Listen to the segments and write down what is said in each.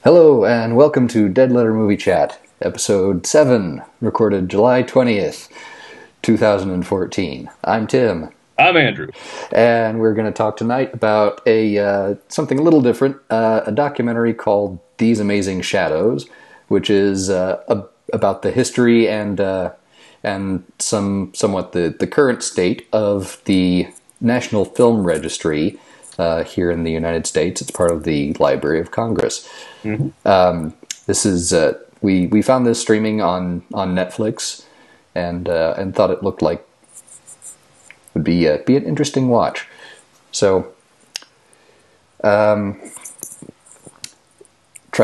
Hello, and welcome to Dead Letter Movie Chat, Episode 7, recorded July 20th, 2014. I'm Tim. I'm Andrew. And we're going to talk tonight about something a little different, a documentary called These Amazing Shadows, which is about the history and somewhat the current state of the National Film Registry here in the United States. It's part of the Library of Congress. Mm-hmm. This is we found this streaming on Netflix, and thought it looked like would be an interesting watch. So, try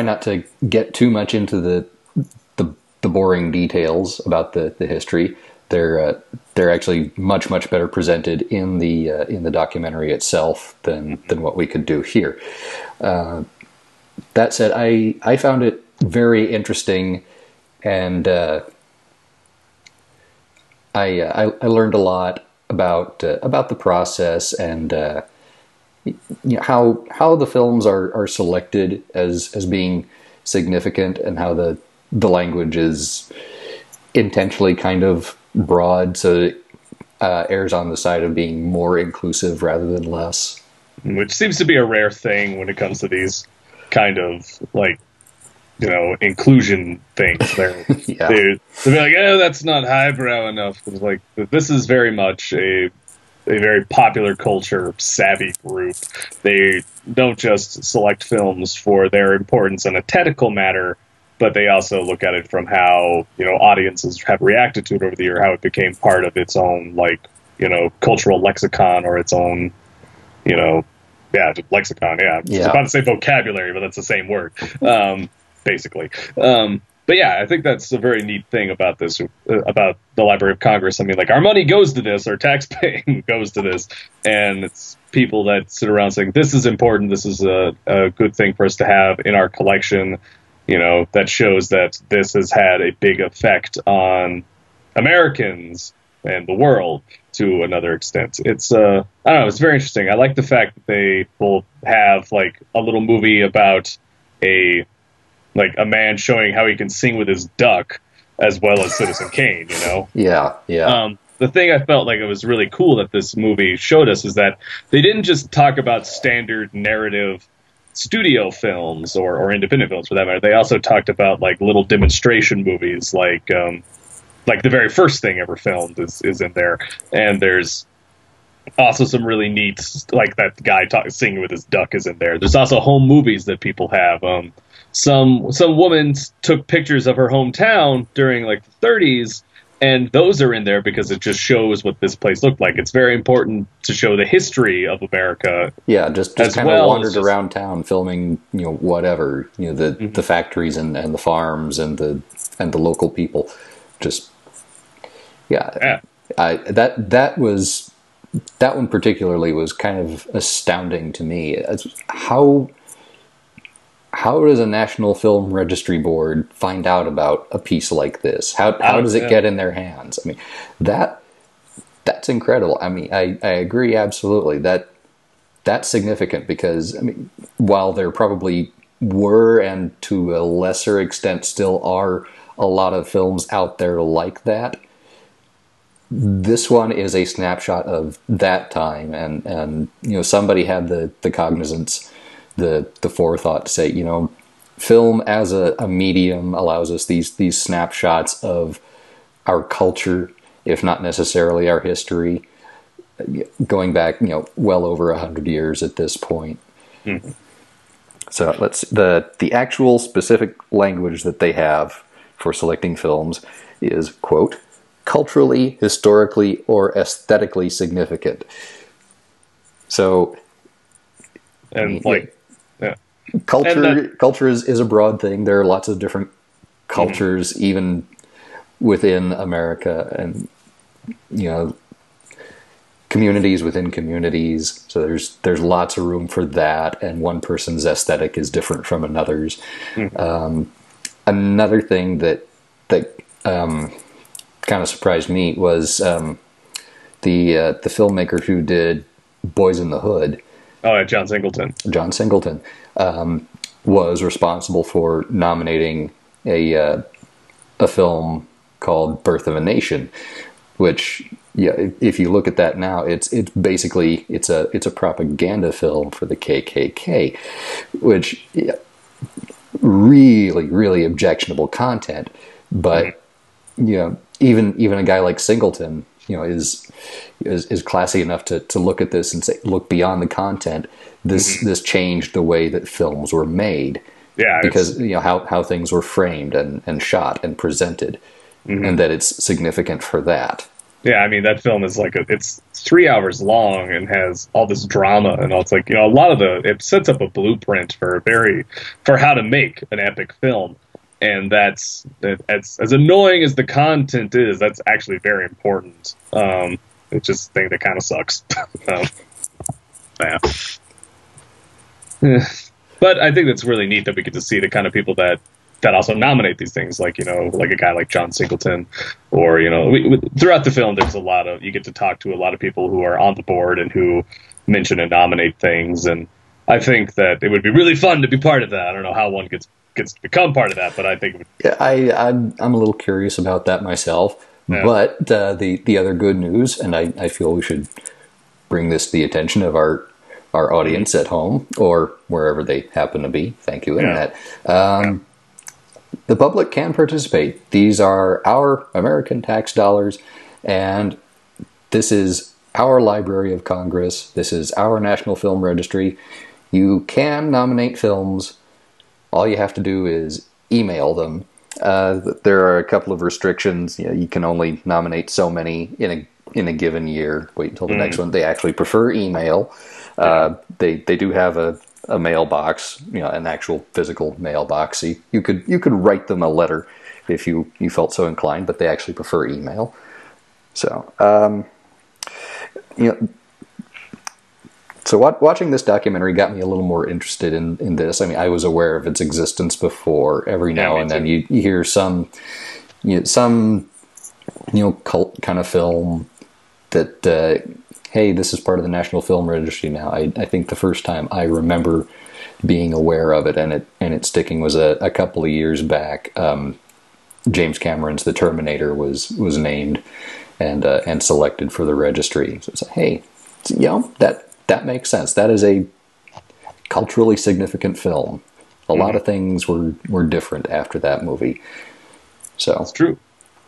not to get too much into the boring details about the history. They're actually much better presented in the documentary itself than what we could do here. That said, I found it very interesting, and I learned a lot about the process and how the films are selected as being significant, and how the language is intentionally kind of broad, so it errs on the side of being more inclusive rather than less. Which seems to be a rare thing when it comes to these kind of, inclusion things. They'll be like, oh, that's not highbrow enough. It's like, this is very much a very popular culture savvy group. They don't just select films for their importance in a technical matter, but they also look at it from how, audiences have reacted to it over the year, how it became part of its own, cultural lexicon, or its own, lexicon, yeah. I was about to say vocabulary, but that's the same word, basically. But yeah, I think that's a very neat thing about this, about the Library of Congress. I mean, our money goes to this, our tax paying goes to this, and it's people that sit around saying, this is important, this is a good thing for us to have in our collection, that shows that this has had a big effect on Americans and the world to another extent. It's, I don't know, it's very interesting. I like the fact that they will have, a little movie about a man showing how he can sing with his duck, as well as Citizen Kane, Yeah. The thing I felt like it was really cool that this movie showed us is that they didn't just talk about standard narrative studio films or independent films for that matter. They also talked about little demonstration movies, like the very first thing ever filmed is in there, and there's also some really neat, that guy singing with his duck is in there. There's also home movies that people have. Some woman took pictures of her hometown during the 30s, and those are in there because it just shows what this place looked like. It's very important to show the history of America. Yeah, just kind of wandered around town filming, whatever, the factories and the farms and the local people. Just that one particularly was kind of astounding to me. How does a National Film Registry Board find out about a piece like this? How does it get in their hands? I mean, that's incredible. I mean, I agree absolutely. That's significant because, I mean, while there probably were, and to a lesser extent still are, a lot of films out there like that, this one is a snapshot of that time, and somebody had the cognizance, the forethought to say, film as a medium allows us these snapshots of our culture, if not necessarily our history, going back well over 100 years at this point. Mm-hmm. So the actual specific language that they have for selecting films is, quote, culturally, historically, or aesthetically significant. So, and culture is a broad thing. There are lots of different cultures, even within America, and communities within communities. So there's lots of room for that, and one person's aesthetic is different from another's. Mm-hmm. Another thing that kind of surprised me was the filmmaker who did Boys in the Hood. Oh, yeah, John Singleton. John Singleton. was responsible for nominating a film called Birth of a Nation, which, yeah, if you look at that now, it's basically it's a propaganda film for the KKK, which, yeah, really objectionable content. But you know, even a guy like Singleton, you know, is classy enough to look at this and say, look beyond the content. This changed the way that films were made. Yeah, because, you know, how things were framed and shot and presented, and that it's significant for that. Yeah, I mean, that film is like it's 3 hours long and has all this drama, and all. It's like, you know, a lot of it sets up a blueprint for how to make an epic film, and that's as annoying as the content is, that's actually very important. It's just a thing that kind of sucks. Yeah. But I think that's really neat that we get to see the kind of people that also nominate these things, like, you know, like a guy like John Singleton, or, you know, throughout the film, there's you get to talk to a lot of people who are on the board and who mention and nominate things, and I think that it would be really fun to be part of that. I don't know how one gets to become part of that, but I think it would. Yeah, I'm a little curious about that myself. Yeah. But the other good news, and I feel we should bring this to the attention of our audience at home or wherever they happen to be. Thank you, Internet. The public can participate. These are our American tax dollars, and this is our Library of Congress. This is our National Film Registry. You can nominate films. All you have to do is email them. There are a couple of restrictions. You know, you can only nominate so many in a given year. Wait until the next one. They actually prefer email. They do have a mailbox, you know, an actual physical mailbox. So you could write them a letter if you felt so inclined, but they actually prefer email. So, you know, so watching this documentary got me a little more interested in this. I mean, I was aware of its existence before. Every now and then you hear some cult kind of film that, hey, this is part of the National Film Registry now. I think the first time I remember being aware of it and it sticking was a couple of years back. James Cameron's The Terminator was named and selected for the registry. So it's like, hey, you know, that makes sense. That is a culturally significant film. A lot of things were different after that movie. So it's true.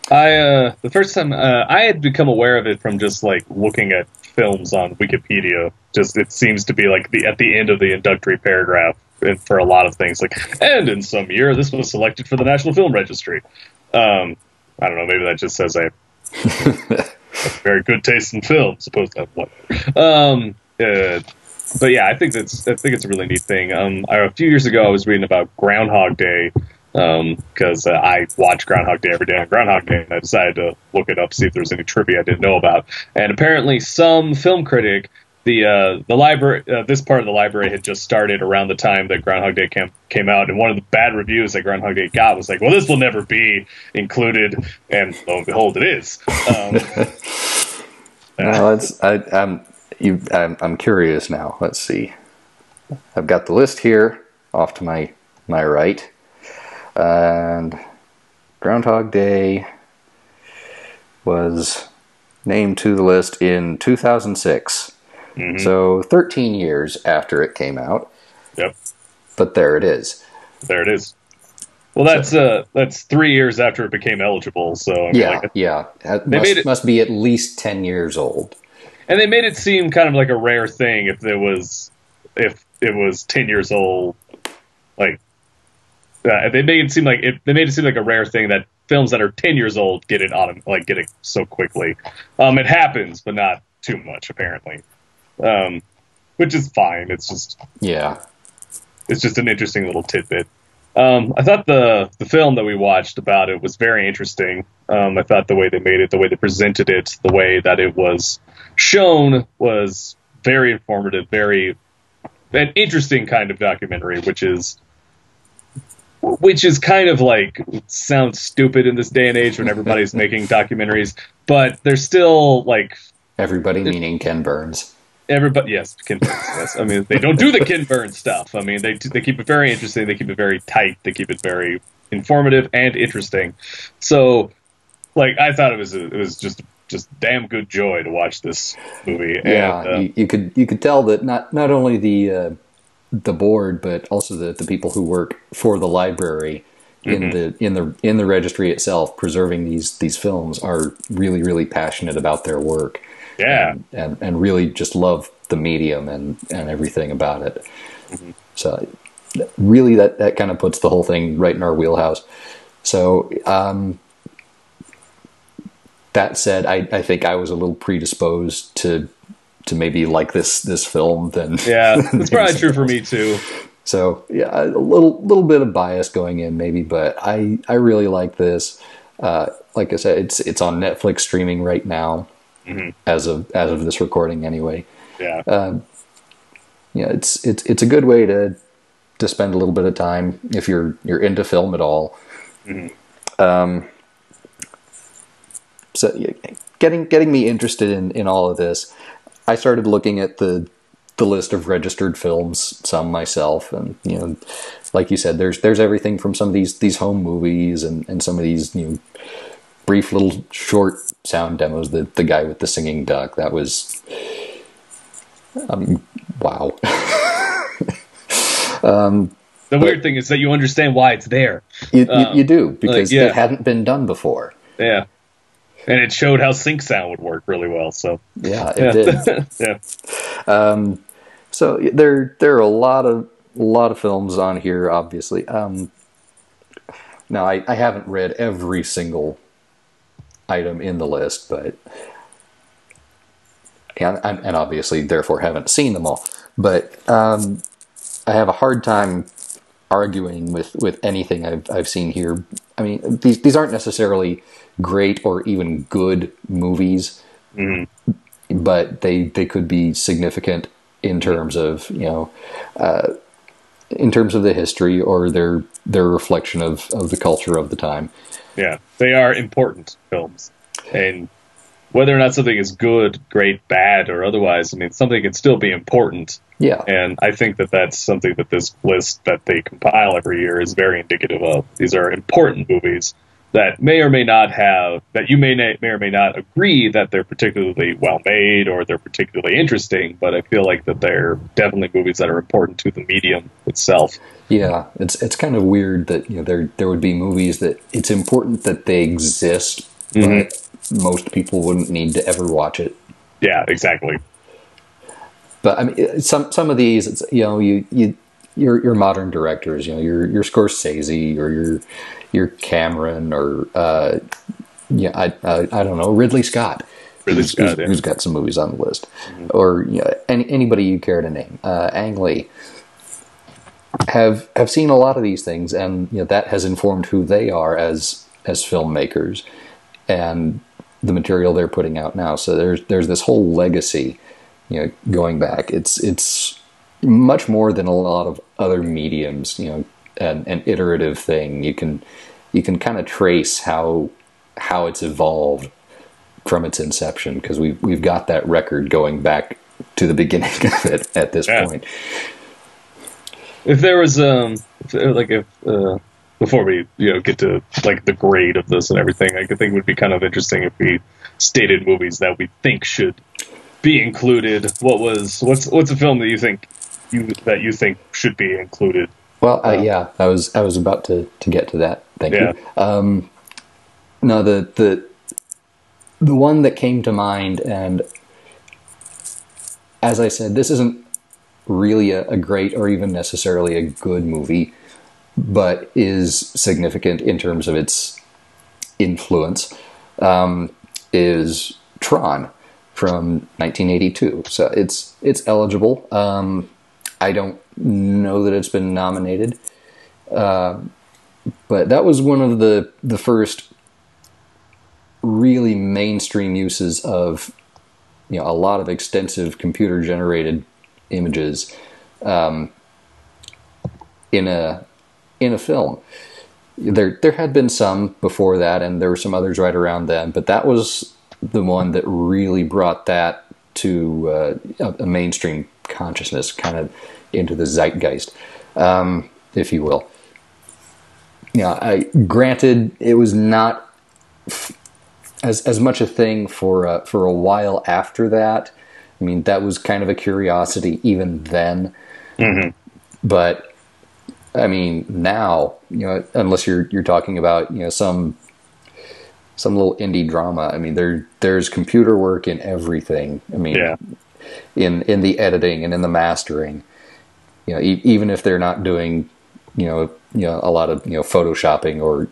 The first time I had become aware of it from just like looking at films on Wikipedia. Just it seems to be like at the end of the introductory paragraph, and for a lot of things, like, and in some year this was selected for the National Film Registry. I don't know, maybe that just says I have very good taste in film, supposed to have whatever. But yeah, I think it's a really neat thing. A few years ago I was reading about Groundhog Day, because I watch Groundhog Day every day on Groundhog Day, and I decided to look it up, see if there was any trivia I didn't know about. And apparently some film critic, the library, this part of the library had just started around the time that Groundhog Day came out, and one of the bad reviews that Groundhog Day got was like, well, this will never be included, and lo and behold, it is. I'm curious now. Let's see. I've got the list here off to my right. And Groundhog Day was named to the list in 2006. So 13 years after it came out. Yep. But there it is. There it is. Well, that's 3 years after it became eligible. So I mean, yeah. It must be at least 10 years old. And they made it seem kind of like a rare thing if it was 10 years old. Like they made it seem like a rare thing that films that are 10 years old get it so quickly. It happens, but not too much apparently. Which is fine. It's just an interesting little tidbit. I thought the film that we watched about it was very interesting. I thought the way they made it, the way they presented it, the way that it was shown was very informative, very an interesting kind of documentary, which is kind of like, sounds stupid in this day and age when everybody's making documentaries, but they're still like... Everybody meaning Ken Burns. Everybody, yes, Ken Burns. Yes, I mean they don't do the Ken Burns stuff. I mean they keep it very interesting. They keep it very tight. They keep it very informative and interesting. So, like, I thought it was just damn good joy to watch this movie. Yeah, And you could tell that not only the board, but also the people who work for the library in the registry itself, preserving these films, are really passionate about their work. yeah, and really just love the medium and everything about it. So really that kind of puts the whole thing right in our wheelhouse. So that said, I think I was a little predisposed to maybe like this film than yeah, that's probably true for me too. So yeah, a little bit of bias going in maybe, but I really like this. Like I said, it's on Netflix streaming right now, as of this recording anyway. Yeah, Yeah, it's a good way to spend a little bit of time if you're into film at all. So yeah, getting me interested in all of this, I started looking at the list of registered films, some myself, and like you said, there's everything from some of these home movies and some of these brief little short sound demos. The guy with the singing duck, that was, I mean, wow. the weird thing is that you understand why it's there. You do, because like, it hadn't been done before. Yeah, and it showed how sync sound would work really well. So yeah, it did. Yeah. So there are a lot of films on here, obviously. Now I haven't read every single item in the list, but and obviously therefore haven't seen them all. But I have a hard time arguing with anything I've seen here. I mean, these aren't necessarily great or even good movies, but they could be significant in terms of in terms of the history or their reflection of the culture of the time. Yeah, they are important films, and whether or not something is good, great, bad, or otherwise, I mean, something can still be important. Yeah, and I think that that's something that this list that they compile every year is very indicative of. These are important movies that may or may not have, that you may or may not agree that they're particularly well made or they're particularly interesting, but I feel like that they're definitely movies that are important to the medium itself. Yeah, it's kind of weird that there would be movies that it's important that they exist, but most people wouldn't need to ever watch it. Yeah, exactly. But I mean, some of these, it's, your modern directors, your Scorsese or your Cameron or I don't know, Ridley Scott. Who's got some movies on the list, or anybody you care to name. Ang Lee have seen a lot of these things, and that has informed who they are as filmmakers and the material they're putting out now. So there's this whole legacy, going back. It's much more than a lot of other mediums, an iterative thing. You can kind of trace how it's evolved from its inception, because we've got that record going back to the beginning of it at this point. If there was before we get to like the grade of this and everything, I think it would be kind of interesting if we stated movies that we think should be included. What's a film that you think should be included? Well, yeah, I was about to get to that. Thank you. No, the one that came to mind, and as I said, this isn't really a great or even necessarily a good movie, but is significant in terms of its influence, is Tron from 1982. So it's eligible. I don't know that it's been nominated, but that was one of the first really mainstream uses of a lot of extensive computer generated images in a film. There had been some before that, and there were some others right around then, but that was the one that really brought that to a mainstream consciousness, kind of into the zeitgeist, if you will. Granted, it was not as much a thing for a while after that. I mean, that was kind of a curiosity even then. Mm-hmm. But I mean, now, unless you're talking about some little indie drama. I mean, there's computer work in everything. I mean, in the editing and in the mastering. Even if they're not doing a lot of photoshopping or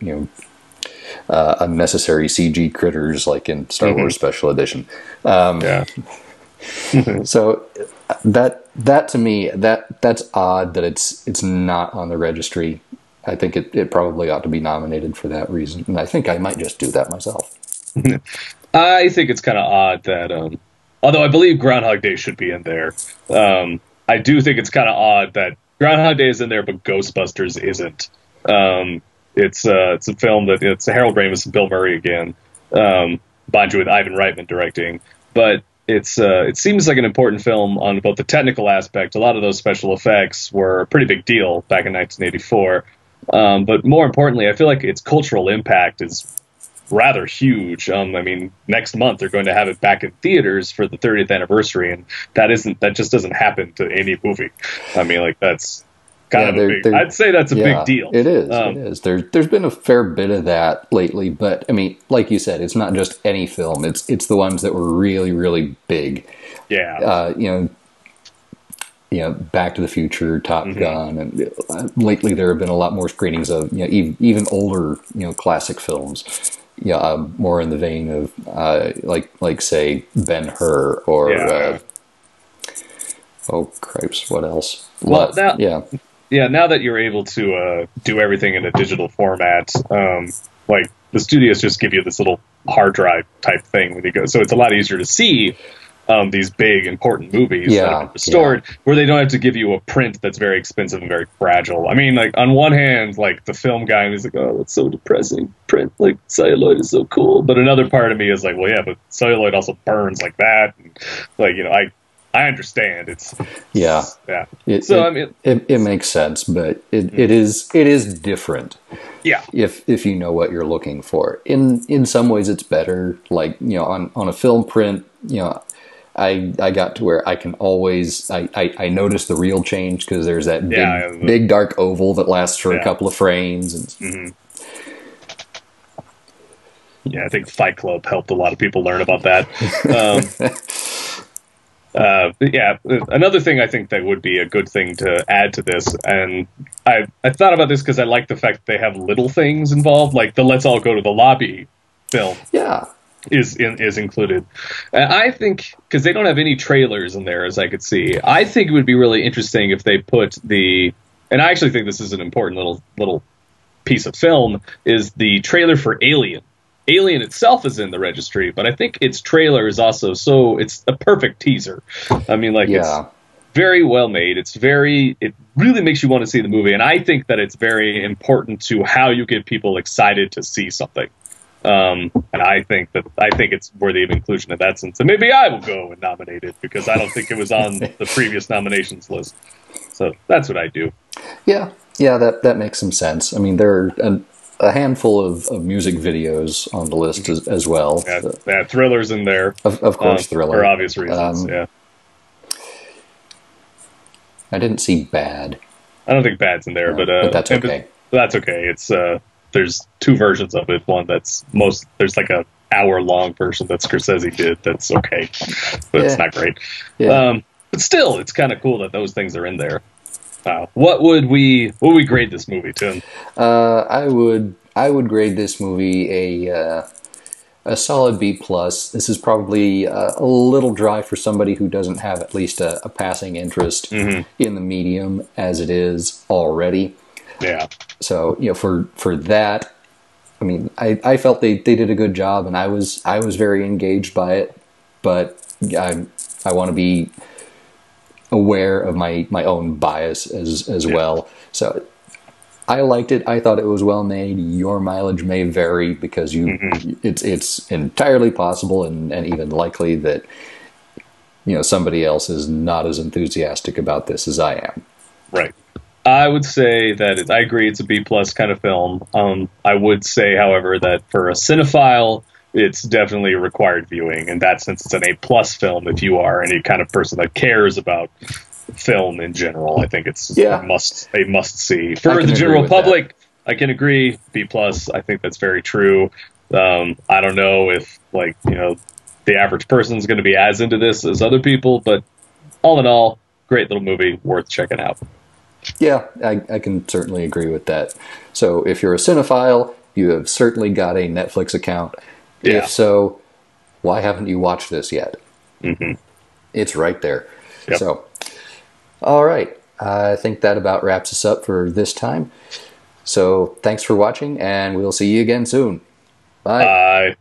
unnecessary CG critters like in Star Wars Special Edition. So that to me, that's odd that it's not on the registry. I think it probably ought to be nominated for that reason, and I think I might just do that myself. I think it's kind of odd that, although I believe Groundhog Day should be in there, I do think it's kind of odd that Groundhog Day is in there, but Ghostbusters isn't. It's a film that it's Harold Ramis and Bill Murray again, mind you, with Ivan Reitman directing, but it seems like an important film on both the technical aspect. A lot of those special effects were a pretty big deal back in 1984. But more importantly, I feel like its cultural impact is rather huge. I mean, next month they're going to have it back in theaters for the 30th anniversary, and that just doesn't happen to any movie. I mean, like, that's kind of a big. I'd say that's a big deal. It is. It is. There's been a fair bit of that lately, but I mean, like you said, it's not just any film. It's the ones that were really, really big. Yeah. Back to the Future, Top Gun, and lately there have been a lot more screenings of even older classic films. More in the vein of like say Ben-Hur or oh cripes, what else? Well, now that you're able to do everything in a digital format, like the studios just give you this little hard drive type thing when you go, so it's a lot easier to see these big important movies that are restored, where they don't have to give you a print that's very expensive and very fragile. I mean, like, on one hand, like, the film guy is like, oh, that's so depressing. Print, like, celluloid is so cool. But another part of me is like, well, yeah, but celluloid also burns like that. And, like, I understand. It's it makes sense, but it is different. Yeah. If you know what you're looking for. In some ways it's better. Like, on a film print, I got to where I can always I notice the reel change because there's that big dark oval that lasts for a couple of frames. And, Yeah, I think Fight Club helped a lot of people learn about that. Another thing I think that would be a good thing to add to this, and I thought about this because I like the fact that they have little things involved, like the Let's All Go to the Lobby film. Yeah. Is included. And I think, because they don't have any trailers in there, as I could see, I think it would be really interesting if they put and I actually think this is an important little piece of film, is the trailer for Alien. Alien itself is in the registry, but I think its trailer is also it's a perfect teaser. I mean, like, it's very well made. It really makes you want to see the movie, and I think that it's very important to how you get people excited to see something. And I think it's worthy of inclusion in that sense. And maybe I will go and nominate it because I don't think it was on the previous nominations list. So that's what I do. Yeah, that makes some sense. I mean, there are a handful of music videos on the list as well. Yeah, Thriller's in there. Of course, Thriller. For obvious reasons, I didn't see Bad. I don't think Bad's in there, but that's okay. That's okay. It's there's two versions of it. One there's like a hour-long version that Scorsese did that's okay, but it's not great. Yeah. But still, it's kind of cool that those things are in there. What would we grade this movie, Tim? I would grade this movie a solid B+. This is probably a little dry for somebody who doesn't have at least a passing interest in the medium as it is already. Yeah. So, for that, I mean, I felt they did a good job, and I was very engaged by it, but I want to be aware of my own bias as well. So I liked it. I thought it was well made. Your mileage may vary because it's entirely possible and even likely that somebody else is not as enthusiastic about this as I am. Right. I would say that I agree it's a B plus kind of film. I would say, however, that for a cinephile, it's definitely a required viewing. In that sense, it's an A plus film if you are any kind of person that cares about film in general. I think it's a must see. For the general public, I can agree. B plus. I think that's very true. I don't know if the average person is going to be as into this as other people, but all in all, great little movie, worth checking out. Yeah, I can certainly agree with that. So if you're a cinephile, you have certainly got a Netflix account. Yeah. If so, why haven't you watched this yet? Mm-hmm. It's right there. Yep. So, all right. I think that about wraps us up for this time. So thanks for watching, and we'll see you again soon. Bye. Bye.